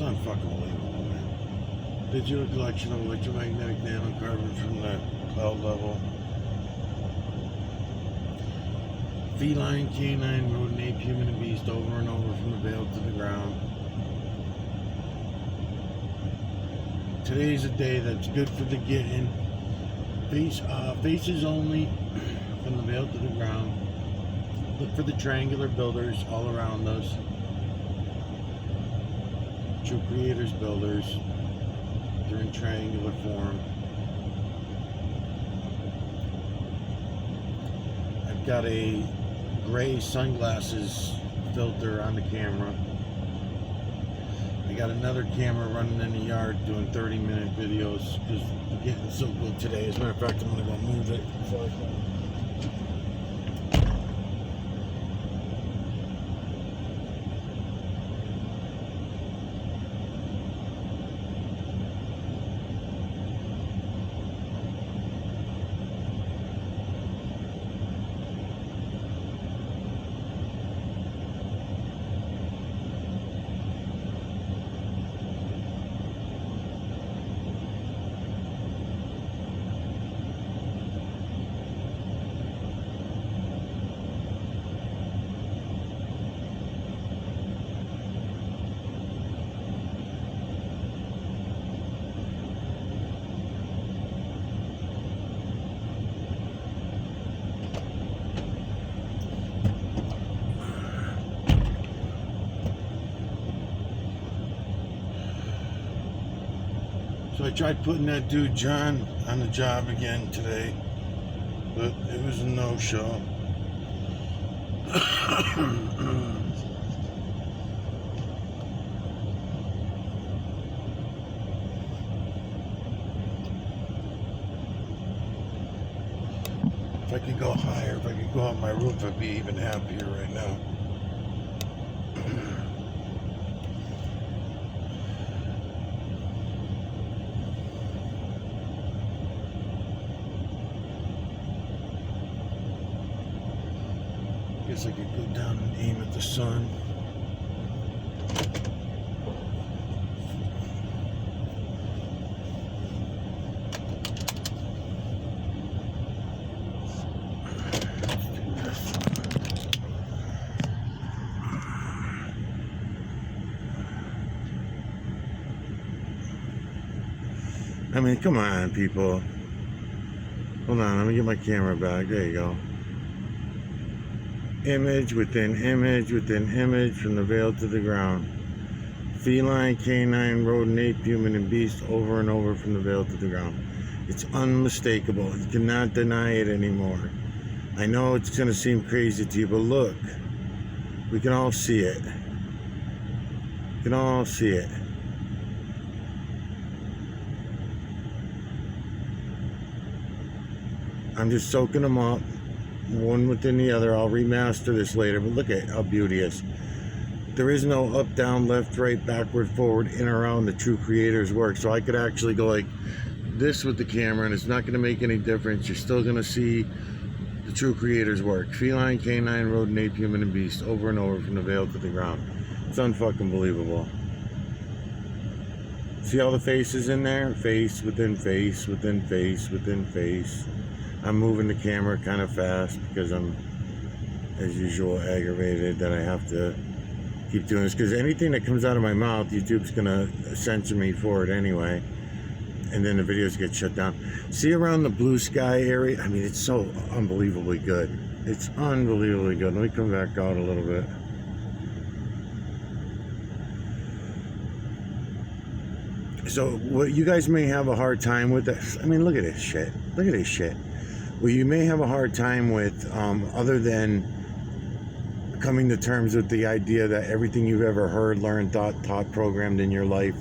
unfucking believable, man. Digital collection of electromagnetic nanocarbon from the cloud level. Feline, canine, rodent, ape, human, and beast over and over from the veil to the ground. Today's a day that's good for the getting. Faces only from the veil to the ground. Look for the triangular builders all around us. True creators, builders. They're in triangular form. I've got a gray sunglasses filter on the camera. I got another camera running in the yard doing 30-minute videos because we're getting so good today. As a matter of fact, I'm going to go move it before I go. So I tried putting that dude John on the job again today, but it was a no-show. If I could go higher, if I could go up my roof, I'd be even happier right now. Guess I could go down and aim at the sun. I mean, come on, people. Hold on, let me get my camera back. There you go. Image within image within image from the veil to the ground. Feline, canine, rodent, ape, human, and beast over and over from the veil to the ground. It's unmistakable. You cannot deny it anymore. I know it's going to seem crazy to you, but look. We can all see it. We can all see it. I'm just soaking them up. One within the other. I'll remaster this later, but look at how beauteous. There is no up, down, left, right, backward, forward, in, around the true creator's work. So I could actually go like this with the camera, and it's not going to make any difference. You're still going to see the true creator's work. Feline, canine, rodent, ape, human, and beast over and over from the veil to the ground. It's unfucking believable. See all the faces in there? Face within face within face within face. I'm moving the camera kind of fast because I'm, as usual, aggravated that I have to keep doing this. Because anything that comes out of my mouth, YouTube's going to censor me for it anyway. And then the videos get shut down. See around the blue sky area? I mean, it's so unbelievably good. It's unbelievably good. Let me come back out a little bit. So, what you guys may have a hard time with this. I mean, look at this shit. Look at this shit. Well, you may have a hard time with, other than coming to terms with the idea that everything you've ever heard, learned, taught, programmed in your life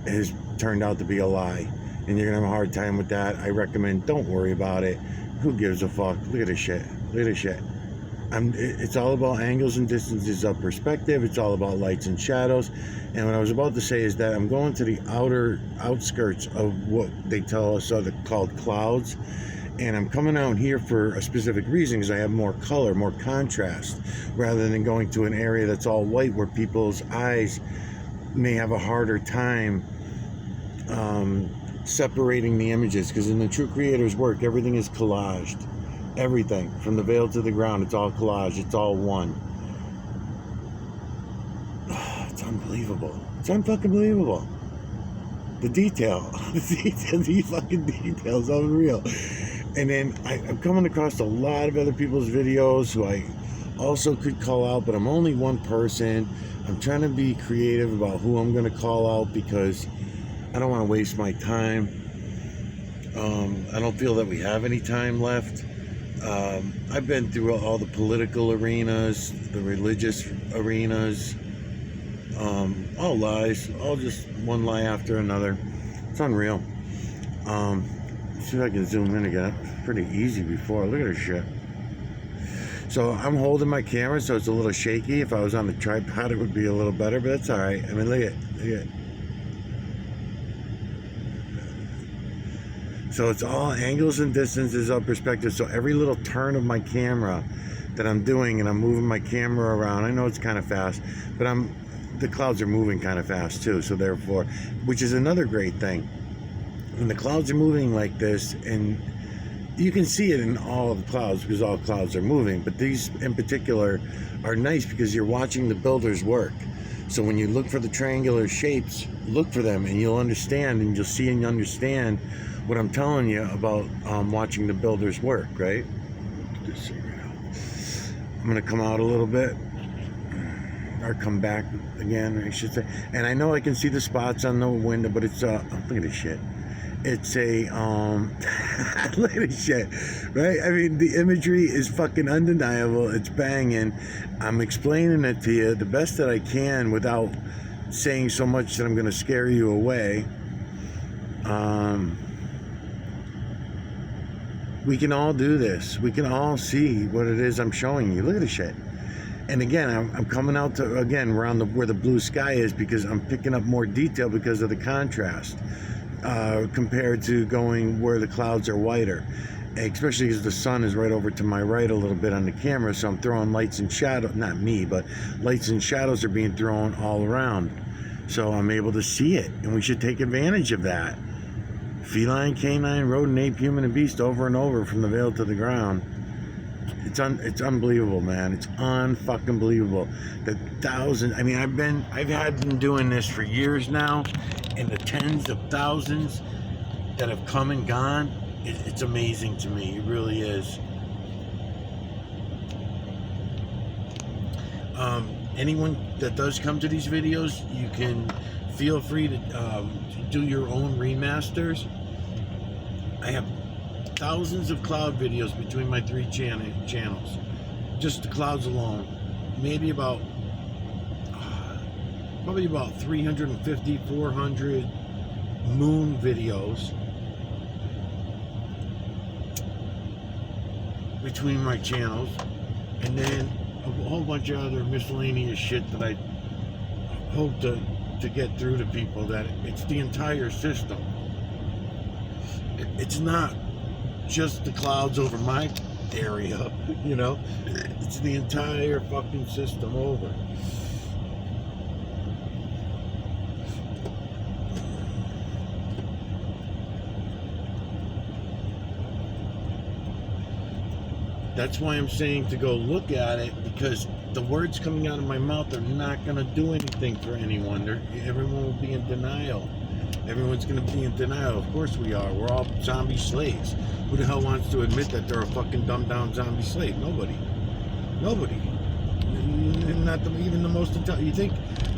has turned out to be a lie. And you're going to have a hard time with that. I recommend don't worry about it. Who gives a fuck? Look at this shit. Look at this shit. It's all about angles and distances of perspective. It's all about lights and shadows. And what I was about to say is that I'm going to the outskirts of what they tell us are called clouds. And I'm coming out here for a specific reason, because I have more color, more contrast, rather than going to an area that's all white where people's eyes may have a harder time separating the images, because in the true creator's work, everything is collaged. Everything from the veil to the ground, it's all collage, it's all one. It's unbelievable. It's unfucking believable. The detail, the fucking details, unreal. And then I'm coming across a lot of other people's videos who I also could call out, but I'm only one person. I'm trying to be creative about who I'm going to call out, because I don't want to waste my time. I don't feel that we have any time left. I've been through all the political arenas, the religious arenas, all lies, all just one lie after another. It's unreal. See if I can zoom in again. It's pretty easy before. Look at this shit. So I'm holding my camera, so it's a little shaky. If I was on the tripod, it would be a little better, but that's all right. I mean, look at it. So it's all angles and distances of perspective. So every little turn of my camera that I'm doing, and I'm moving my camera around, I know it's kind of fast, but the clouds are moving kind of fast too. So therefore, which is another great thing. When the clouds are moving like this, and you can see it in all of the clouds because all clouds are moving, but these in particular are nice because you're watching the builders work. So when you look for the triangular shapes, look for them, and you'll understand, and you'll see and understand what I'm telling you about watching the builders work, right? I'm gonna come out a little bit, or come back again, I should say. And I know I can see the spots on the window, but it's look at this shit. It's a look at this shit, right? I mean, the imagery is fucking undeniable. It's banging. I'm explaining it to you the best that I can without saying so much that I'm going to scare you away. We can all do this. We can all see what it is I'm showing you. Look at this shit. And again, I'm coming out to, again, around where the blue sky is, because I'm picking up more detail because of the contrast. Compared to going where the clouds are whiter, especially because the sun is right over to my right a little bit on the camera, so I'm throwing lights and shadows, not me, but lights and shadows are being thrown all around, so I'm able to see it, and we should take advantage of that. Feline, canine, rodent, ape, human, and beast, over and over from the veil to the ground. It's unbelievable, man. It's unfucking believable. The thousands, I mean, I've been doing this for years now, and the tens of thousands that have come and gone, it's amazing to me. It really is. Anyone that does come to these videos, you can feel free to do your own remasters. I have thousands of cloud videos between my 3 channels, just the clouds alone. Maybe about probably about 350, 400 moon videos between my channels, and then a whole bunch of other miscellaneous shit that I hope to get through to people, that it's the entire system. It's not just the clouds over my area, you know, it's the entire fucking system over. That's why I'm saying to go look at it, because the words coming out of my mouth are not going to do anything for anyone. Everyone will be in denial. Everyone's going to be in denial. Of course we are. We're all zombie slaves. Who the hell wants to admit that they're a fucking dumbed down zombie slave? Nobody. Nobody. Not even the most intelligent.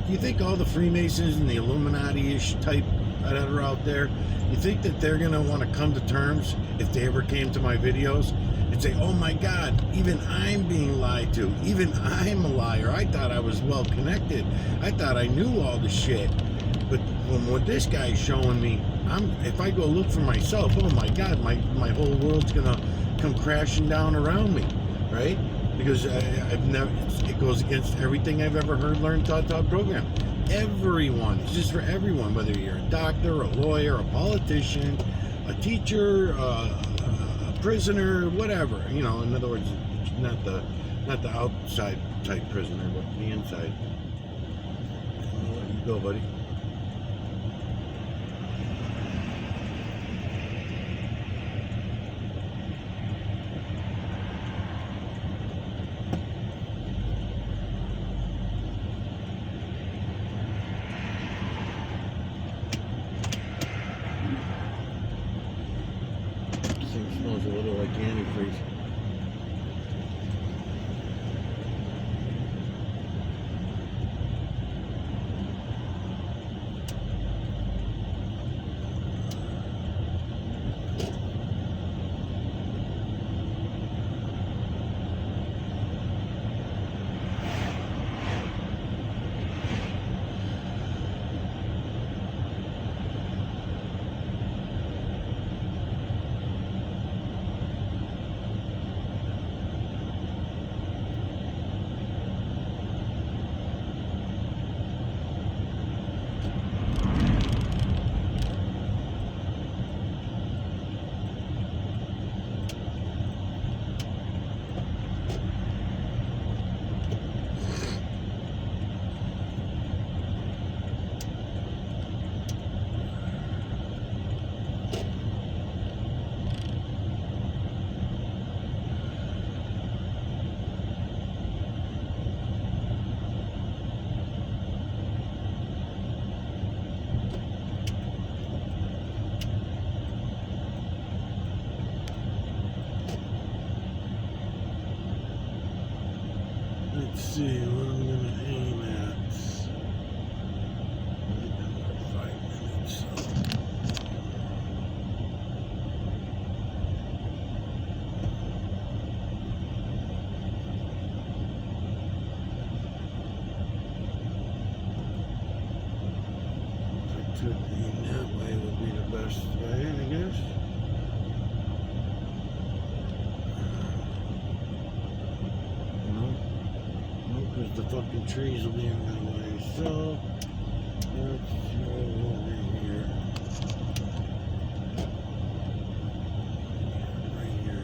You think all the Freemasons and the Illuminati-ish type that are out there, you think that they're going to want to come to terms if they ever came to my videos and say, oh my God, even I'm being lied to. Even I'm a liar. I thought I was well connected. I thought I knew all the shit. But when what this guy's showing me, if I go look for myself, oh my God, my whole world's gonna come crashing down around me, right? Because it goes against everything I've ever heard, learned, taught, program. Everyone, it's just for everyone, whether you're a doctor, a lawyer, a politician, a teacher, a prisoner, whatever. You know, in other words, not the outside type prisoner, but the inside. Go, buddy. This thing smells a little like antifreeze. Let's see what I'm gonna aim at. 5 minutes. If I took aim that way would be the best way, I guess. Because the fucking trees will be in my way. So let's go over here. Right here.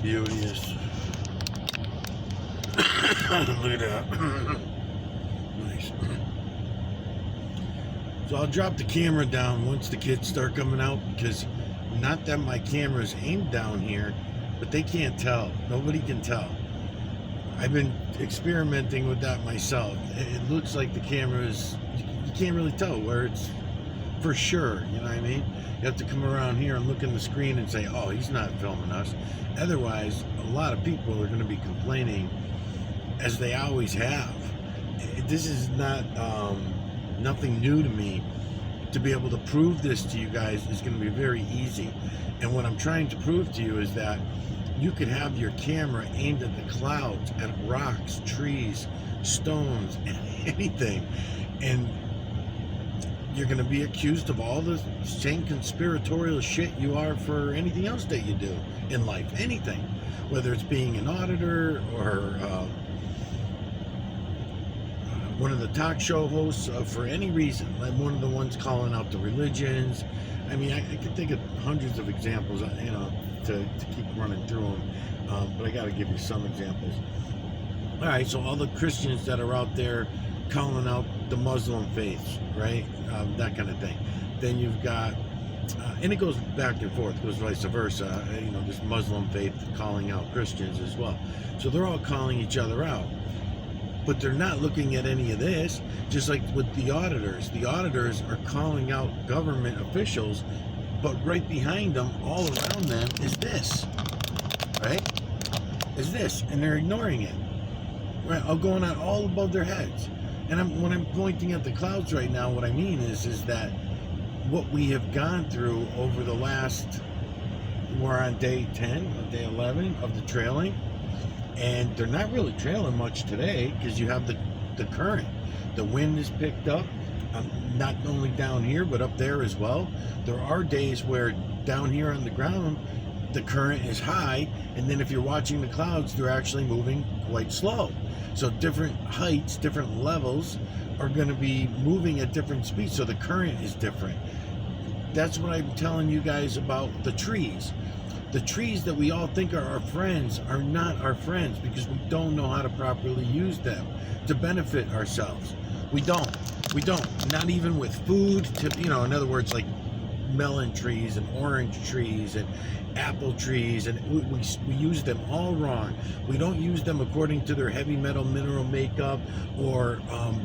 Beauteous. Look at that. Nice. So I'll drop the camera down once the kids start coming out, because not that my camera is aimed down here, but they can't tell. Nobody can tell. I've been experimenting with that myself. It looks like the camera is, you can't really tell where it's for sure, you know what I mean? You have to come around here and look in the screen and say, oh, he's not filming us. Otherwise, a lot of people are going to be complaining, as they always have. This is not nothing new to me. To be able to prove this to you guys is going to be very easy. And what I'm trying to prove to you is that you could have your camera aimed at the clouds, at rocks, trees, stones, anything, and you're going to be accused of all the same conspiratorial shit you are for anything else that you do in life. Anything. Whether it's being an auditor or one of the talk show hosts for any reason. Like one of the ones calling out the religions. I mean, I could think of hundreds of examples, you know, to keep running through them. But I got to give you some examples. All right, so all the Christians that are out there calling out the Muslim faiths, right? That kind of thing. Then you've got, and it goes back and forth, it goes vice versa, you know, this Muslim faith calling out Christians as well. So they're all calling each other out. But they're not looking at any of this, just like with the auditors. The auditors are calling out government officials, but right behind them, all around them, is this, right? Is this, and they're ignoring it. Right, all going on all above their heads. And when I'm pointing at the clouds right now, what I mean is that what we have gone through over the last, we're on day 10, or day 11 of the trailing, and they're not really trailing much today because you have the current. The wind is picked up, Not only down here, but up there as well. There are days where down here on the ground, the current is high, and then if you're watching the clouds, they're actually moving quite slow. So different heights, different levels are going to be moving at different speeds, so the current is different. That's what I'm telling you guys about the trees. The trees that we all think are our friends are not our friends because we don't know how to properly use them to benefit ourselves. We don't. Not even with food, in other words, like melon trees and orange trees and apple trees, and we use them all wrong. We don't use them according to their heavy metal mineral makeup or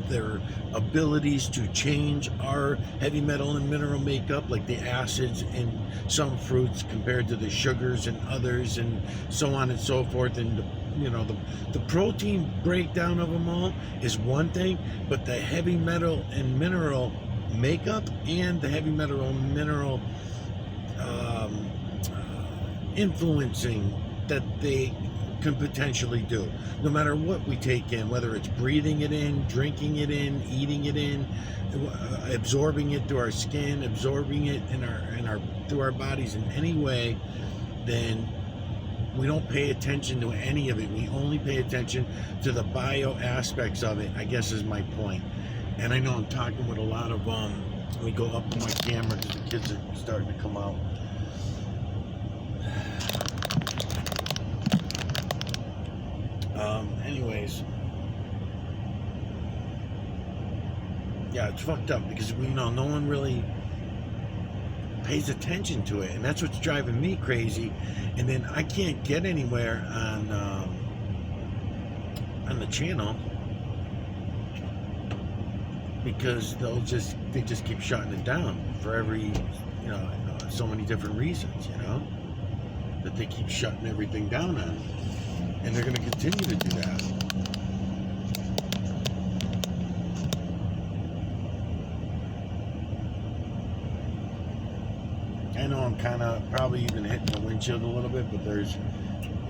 their abilities to change our heavy metal and mineral makeup, like the acids in some fruits compared to the sugars in others, and so on and so forth. And the protein breakdown of them all is one thing, but the heavy metal and mineral makeup and the heavy metal and mineral influencing that they can potentially do, no matter what we take in, whether it's breathing it in, drinking it in, eating it in, absorbing it through our skin, absorbing it in our through our bodies in any way, then we don't pay attention to any of it. We only pay attention to the bio aspects of it, I guess is my point. And I know I'm talking with a lot of let me go up on my camera because the kids are starting to come out. Anyways, yeah, it's fucked up because no one really pays attention to it, and that's what's driving me crazy. And then I can't get anywhere on the channel because they just keep shutting it down for every so many different reasons, that they keep shutting everything down on, and they're going to continue to do that. I know I'm kind of probably even hitting the windshield a little bit, but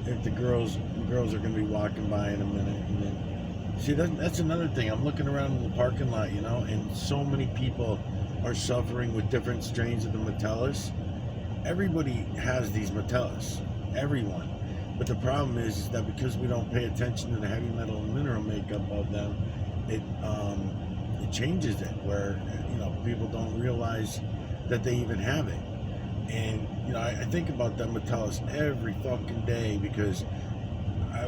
if the girls are going to be walking by in a minute, and then see that's another thing. I'm looking around in the parking lot, and so many people are suffering with different strains of the Metellus. Everybody has these Metellus, everyone. But the problem is that because we don't pay attention to the heavy metal and mineral makeup of them, it changes it, where people don't realize that they even have it. And I think about that Metellus every fucking day because I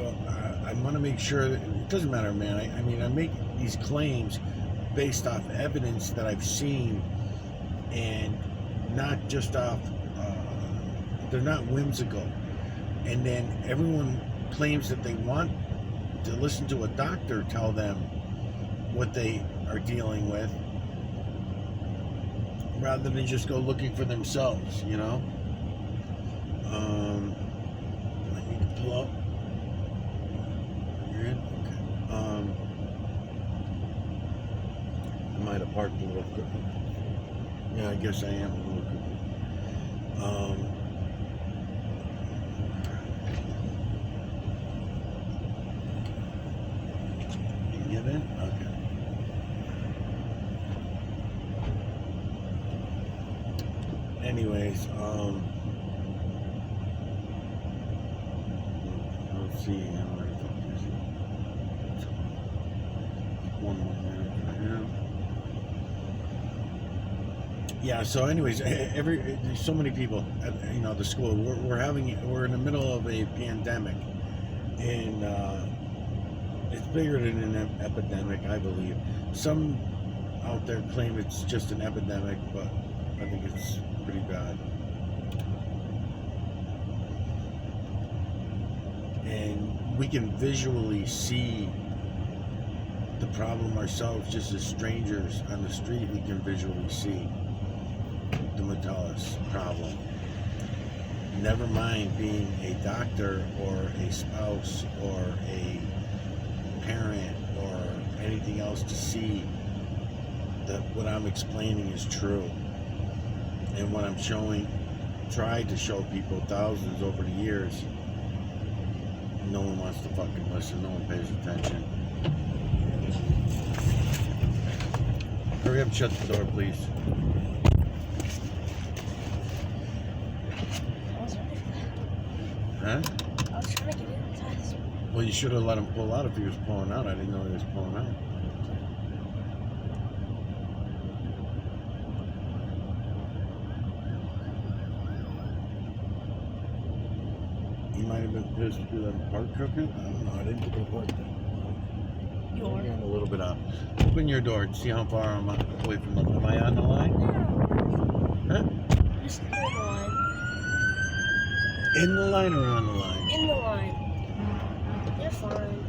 want to make sure that it doesn't matter, man. I make these claims based off evidence that I've seen, and not just off. They're not whimsical. And then everyone claims that they want to listen to a doctor tell them what they are dealing with, rather than just go looking for themselves, I need to pull up. You're in? Okay. I might have parked a little quickly. Yeah, I guess I am a little quickly. Get in? Okay. Anyways, let's see how many fuck is it. 1 more minute right now. Yeah, so anyways, there's so many people at the school. We're in the middle of a pandemic, and it's bigger than an epidemic, I believe. Some out there claim it's just an epidemic, but I think it's pretty bad. And we can visually see the problem ourselves, just as strangers on the street. We can visually see the Metellus problem. Never mind being a doctor or a spouse or a parent or anything else to see that what I'm explaining is true, and what I'm tried to show people thousands over the years. No one wants to fucking listen. No one pays attention. Hurry up, shut the door, please. I was ready for Huh? that. I was trying to get in fast. Well, you should have let him pull out if he was pulling out. I didn't know he was pulling out. He might have been pissed we let him park crooked. I don't know. I didn't get the park there. Your I'm a little bit up. Open your door and see how far I'm away from the. Am I on the line? Huh? Just in the line. In the line or on the line? In the line. You're fine.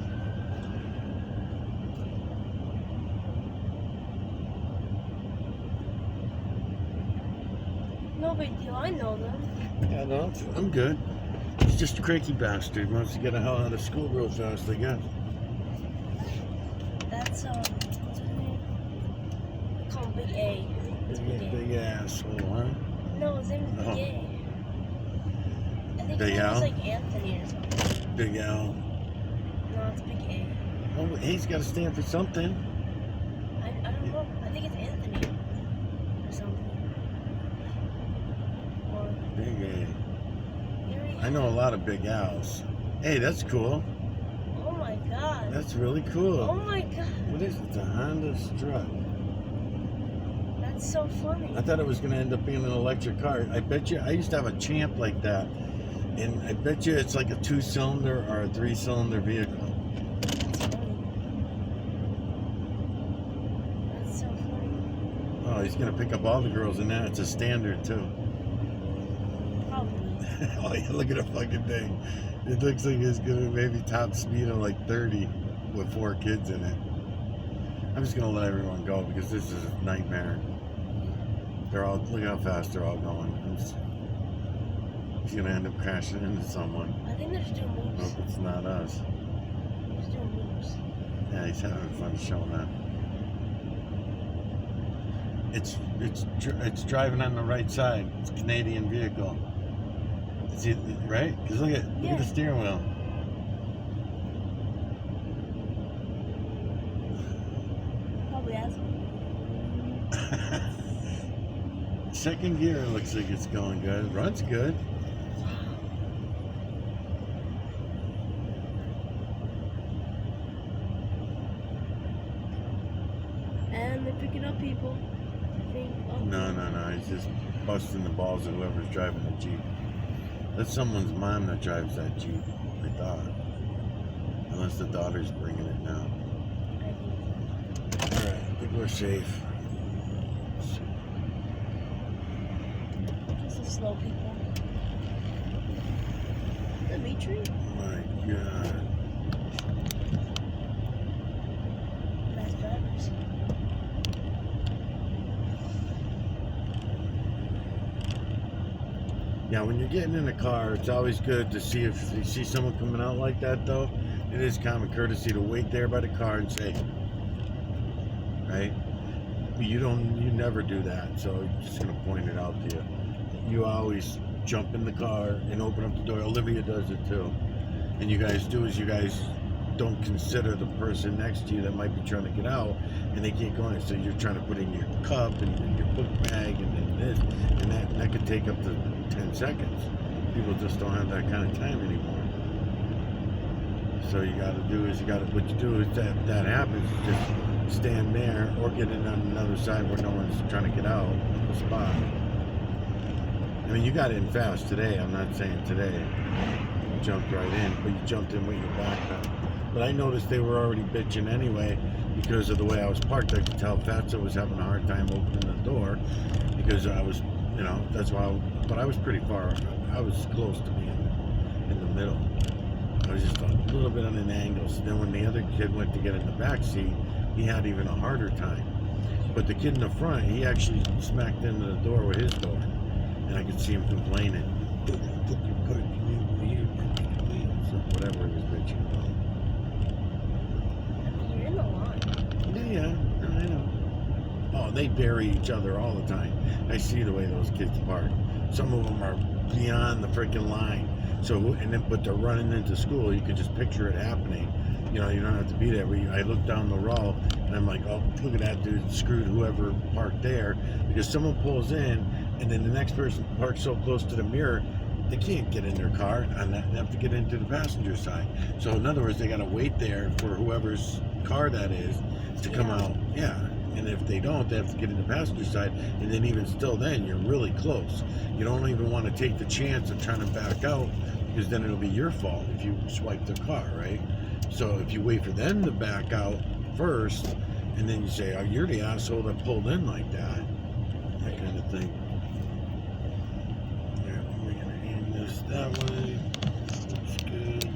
No big deal. I know them. Yeah, no, I'm good. He's just a cranky bastard. Wants to get the hell out of school real fast, I guess. That's what's his name? They call him Big A. It's Big A. Big asshole, huh? No, his name is No. Big A. I think Big his name Al? is like Anthony or something. Big Al. No, it's Big A. Oh, he's got to stand for something. I don't know. I think it's Anthony or something. Or Big A. Gary. I know a lot of Big Al's. Hey, that's cool. Oh my god. That's really cool. Oh my god. What is it? It's a Honda Strut. That's so funny. I thought it was going to end up being an electric car. I bet you, I used to have a Champ like that. And I bet you it's like a 2-cylinder or a 3-cylinder vehicle. That's funny. That's so funny. Oh, he's going to pick up all the girls in that. It's a standard, too. Probably. Oh, yeah, look at the fucking thing. It looks like it's going to maybe top speed of like 30 with 4 kids in it. I'm just going to let everyone go because this is a nightmare. They're all, look how fast they're all going. He's going to end up crashing into someone. I think they're just doing moves. Nope, it's not us. They're just doing moves. Yeah, he's having fun showing that. It's driving on the right side. It's a Canadian vehicle. Is it right? Because look at Yeah. the steering wheel. Probably has. Second gear looks like it's going good. Runs good. And they're picking up people. I think. Oh. No. He's just busting the balls of whoever's driving the Jeep. That's someone's mom that drives that Jeep, I thought. Unless the daughter's bringing it now. Alright, I think we're safe. Just the slow people. Dimitri? My God. Nice drivers. Yeah, when you're getting in a car, it's always good to see if you see someone coming out like that, though. It is common courtesy to wait there by the car and say, right? But you never do that, so I'm just gonna point it out to you. You always jump in the car and open up the door. Olivia does it too. And you guys do is you guys don't consider the person next to you that might be trying to get out and they can't go in. So you're trying to put in your cup and your book bag and then this, and that could take up to 10 seconds. People just don't have that kind of time anymore. So what you do is that happens, just stand there or get in on another side where no one's trying to get out of the spot. I mean, you got in fast today. I'm not saying today. You jumped right in, but you jumped in with your back up. But I noticed they were already bitching anyway because of the way I was parked. I could tell Fatso was having a hard time opening the door because I was, that's why. But I was pretty far. I was close to being in the middle. I was just a little bit on an angle. So then when the other kid went to get in the back seat, he had even a harder time. But the kid in the front, he actually smacked into the door with his door. And I could see him complaining. So whatever he was bitching about. I mean, you're in the line. Yeah, I know. Oh, they bury each other all the time. I see the way those kids park. Some of them are beyond the freaking line. So, but they're running into school. You could just picture it happening. you know, you don't have to be there. I look down the row and I'm like, oh, look at that dude screwed whoever parked there, because someone pulls in and then the next person parks so close to the mirror they can't get in their car and they have to get into the passenger side. So in other words, they got to wait there for whoever's car that is to come out. Yeah. And if they don't, they have to get in the passenger side. And then even still then, you're really close. You don't even want to take the chance of trying to back out, because then it'll be your fault if you swipe their car, right? So if you wait for them to back out first, and then you say, oh, you're the asshole that pulled in like that kind of thing. Yeah, we're going to aim this that way. Looks good.